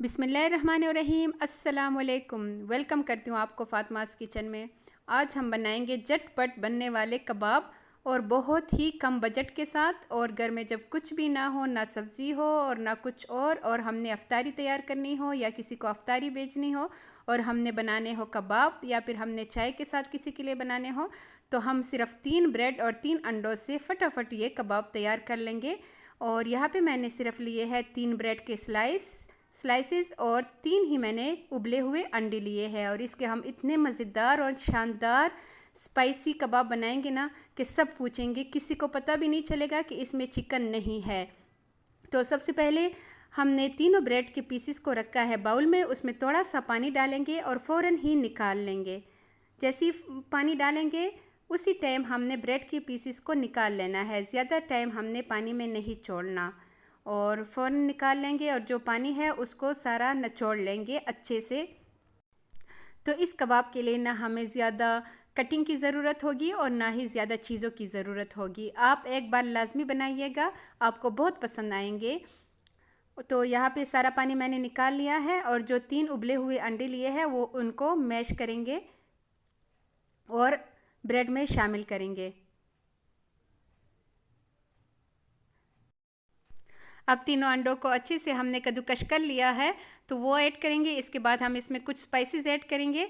बिस्मिल्लाहिर्रहमानिर्रहीम। अस्सलाम वालेकुम। वेलकम करती हूँ आपको फ़ातिमास किचन में। आज हम बनाएंगे झटपट बनने वाले कबाब और बहुत ही कम बजट के साथ। और घर में जब कुछ भी ना हो, ना सब्ज़ी हो और ना कुछ और हमने अफ्तारी तैयार करनी हो या किसी को अफ्तारी भेजनी हो और हमने बनाने हो कबाब या फिर हमने चाय के साथ किसी के लिए बनाने हो, तो हम सिर्फ 3 ब्रेड और 3 अंडों से फटाफट ये कबाब तैयार कर लेंगे। और यहाँ पे मैंने सिर्फ लिए हैं 3 ब्रेड के स्लाइसेस और 3 ही मैंने उबले हुए अंडे लिए हैं। और इसके हम इतने मज़ेदार और शानदार स्पाइसी कबाब बनाएंगे ना कि सब पूछेंगे, किसी को पता भी नहीं चलेगा कि इसमें चिकन नहीं है। तो सबसे पहले हमने तीनों ब्रेड के पीसेस को रखा है बाउल में, उसमें थोड़ा सा पानी डालेंगे और फ़ौरन ही निकाल लेंगे। जैसे ही पानी डालेंगे उसी टाइम हमने ब्रेड के पीसेस को निकाल लेना है, ज़्यादा टाइम हमने पानी में नहीं छोड़ना। और फ़ौरन निकाल लेंगे और जो पानी है उसको सारा निचोड़ लेंगे अच्छे से। तो इस कबाब के लिए ना हमें ज़्यादा कटिंग की ज़रूरत होगी और ना ही ज़्यादा चीज़ों की ज़रूरत होगी। आप एक बार लाजमी बनाइएगा, आपको बहुत पसंद आएंगे। तो यहाँ पे सारा पानी मैंने निकाल लिया है और जो 3 उबले हुए अंडे लिए हैं वो उनको मैश करेंगे और ब्रेड में शामिल करेंगे। अब तीनों अंडों को अच्छे से हमने कद्दूकश कर लिया है, तो वो ऐड करेंगे। इसके बाद हम इसमें कुछ स्पाइसेस ऐड करेंगे।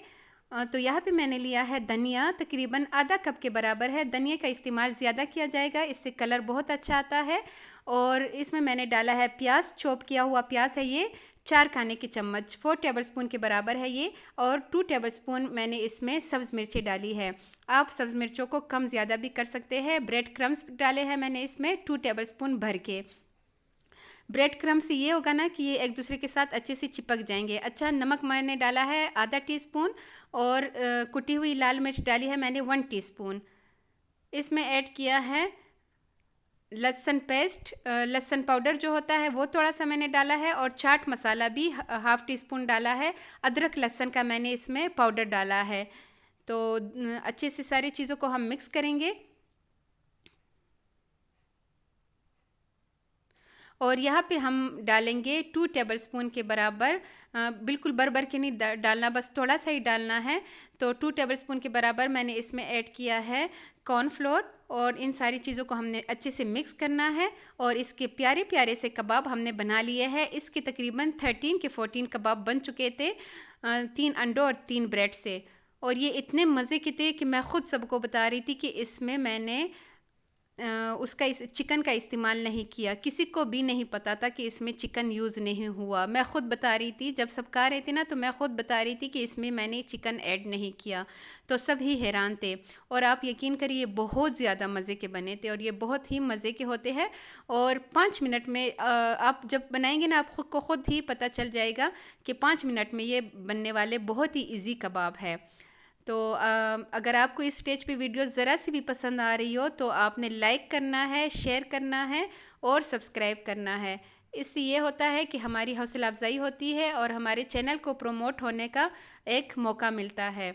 तो यहाँ पे मैंने लिया है धनिया, तकरीबन आधा कप के बराबर है। धनिया का इस्तेमाल ज़्यादा किया जाएगा, इससे कलर बहुत अच्छा आता है। और इसमें मैंने डाला है प्याज, चॉप किया हुआ प्याज है ये 4 खाने के चम्मच, 4 टेबलस्पून के बराबर है ये। और 2 टेबलस्पून मैंने इसमें सब्ज़ मिर्ची डाली है। आप सब्ज़ मिर्चों को कम ज़्यादा भी कर सकते हैं। ब्रेड क्रम्स डाले हैं मैंने इसमें 2 टेबलस्पून भर के। ब्रेड क्रम्ब से ये होगा ना कि ये एक दूसरे के साथ अच्छे से चिपक जाएंगे। अच्छा, नमक मैंने डाला है आधा टीस्पून और कुटी हुई लाल मिर्च डाली है मैंने 1 टीस्पून। इसमें ऐड किया है लहसुन पेस्ट, लहसुन पाउडर जो होता है वो थोड़ा सा मैंने डाला है और चाट मसाला भी हाफ़ टी स्पून डाला है। अदरक लहसुन का मैंने इसमें पाउडर डाला है। तो अच्छे से सारी चीज़ों को हम मिक्स करेंगे। और यहाँ पे हम डालेंगे 2 टेबलस्पून के बराबर, बिल्कुल भर भर के नहीं डालना, बस थोड़ा सा ही डालना है। तो 2 टेबलस्पून के बराबर मैंने इसमें ऐड किया है कॉर्नफ्लोर। और इन सारी चीज़ों को हमने अच्छे से मिक्स करना है। और इसके प्यारे प्यारे से कबाब हमने बना लिए हैं। इसके तकरीबन 13 के 14 कबाब बन चुके थे 3 अंडों और 3 ब्रेड से। और ये इतने मज़े के थे कि मैं ख़ुद सबको बता रही थी कि इसमें मैंने उसका इस चिकन का इस्तेमाल नहीं किया। किसी को भी नहीं पता था कि इसमें चिकन यूज़ नहीं हुआ। मैं ख़ुद बता रही थी, जब सब खा रहे थे ना, तो मैं ख़ुद बता रही थी कि इसमें मैंने चिकन ऐड नहीं किया। तो सब ही हैरान थे। और आप यकीन करिए बहुत ज़्यादा मज़े के बने थे और ये बहुत ही मज़े के होते हैं। और 5 मिनट में आप जब बनाएंगे ना, आप ख़ुद को ख़ुद ही पता चल जाएगा कि 5 मिनट में ये बनने वाले बहुत ही ईजी कबाब है। तो अगर आपको इस स्टेज पे वीडियो ज़रा सी भी पसंद आ रही हो तो आपने लाइक करना है, शेयर करना है और सब्सक्राइब करना है। इससे ये होता है कि हमारी हौसला अफजाई होती है और हमारे चैनल को प्रमोट होने का एक मौका मिलता है।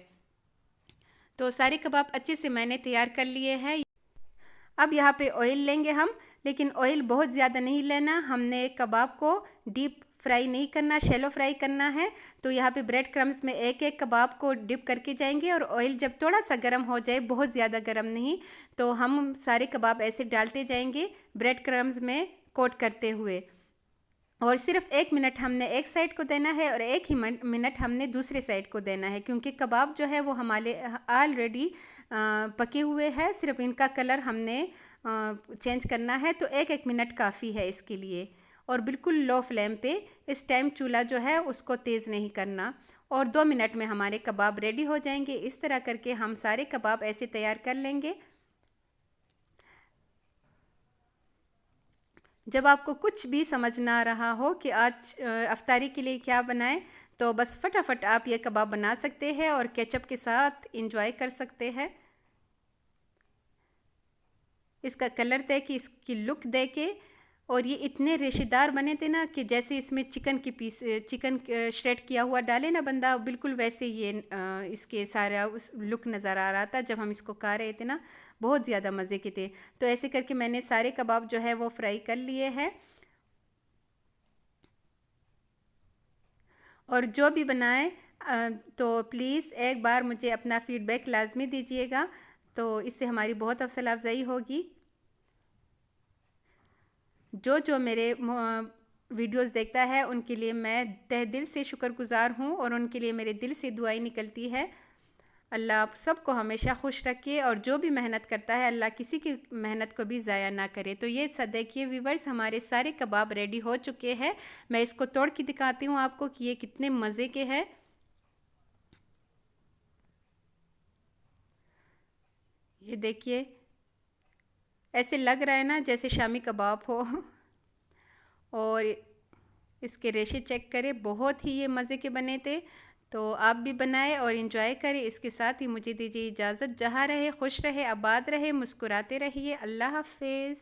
तो सारे कबाब अच्छे से मैंने तैयार कर लिए हैं। अब यहाँ पे ऑयल लेंगे हम, लेकिन ऑयल बहुत ज़्यादा नहीं लेना। हमने कबाब को डीप फ्राई नहीं करना, शैलो फ्राई करना है। तो यहाँ पे ब्रेड क्रम्स में एक एक कबाब को डिप करके जाएंगे और ऑयल जब थोड़ा सा गर्म हो जाए, बहुत ज़्यादा गर्म नहीं, तो हम सारे कबाब ऐसे डालते जाएंगे ब्रेड क्रम्स में कोट करते हुए। और सिर्फ 1 मिनट हमने एक साइड को देना है और 1 ही मिनट हमने दूसरे साइड को देना है, क्योंकि कबाब जो है वो हमारे ऑलरेडी पके हुए हैं। सिर्फ इनका कलर हमने चेंज करना है। तो 1 मिनट काफ़ी है इसके लिए। और बिल्कुल लो फ्लेम पे इस टाइम चूल्हा जो है उसको तेज़ नहीं करना। और 2 मिनट में हमारे कबाब रेडी हो जाएंगे। इस तरह करके हम सारे कबाब ऐसे तैयार कर लेंगे। जब आपको कुछ भी समझ ना रहा हो कि आज अफ्तारी के लिए क्या बनाएं, तो बस फटाफट आप ये कबाब बना सकते हैं और केचप के साथ इंजॉय कर सकते हैं। इसका कलर देख के, इसकी लुक देख के, और ये इतने रेशेदार बने थे ना कि जैसे इसमें चिकन श्रेड किया हुआ डाले ना बंदा, बिल्कुल वैसे ये इसके सारा उस लुक नज़र आ रहा था जब हम इसको खा रहे थे ना। बहुत ज़्यादा मज़े के थे। तो ऐसे करके मैंने सारे कबाब जो है वो फ्राई कर लिए हैं। और जो भी बनाएं तो प्लीज़ एक बार मुझे अपना फ़ीडबैक लाजमी दीजिएगा, तो इससे हमारी बहुत हौसला अफजाई होगी। जो मेरे वीडियोस देखता है उनके लिए मैं तहे दिल से शुक्रगुजार हूँ और उनके लिए मेरे दिल से दुआएं निकलती है। अल्लाह आप सबको हमेशा खुश रखे और जो भी मेहनत करता है अल्लाह किसी की मेहनत को भी ज़ाया ना करे। तो ये देखिए व्यूवर्स, हमारे सारे कबाब रेडी हो चुके हैं। मैं इसको तोड़ के दिखाती हूँ आपको कि ये कितने मज़े के हैं। ये देखिए, ऐसे लग रहा है ना जैसे शामी कबाब हो। और इसके रेशे चेक करें, बहुत ही ये मज़े के बने थे। तो आप भी बनाएं और इन्जॉय करें। इसके साथ ही मुझे दीजिए इजाज़त। जहाँ रहे खुश रहे, आबाद रहे, मुस्कुराते रहिए। अल्लाह हाफ़िज़।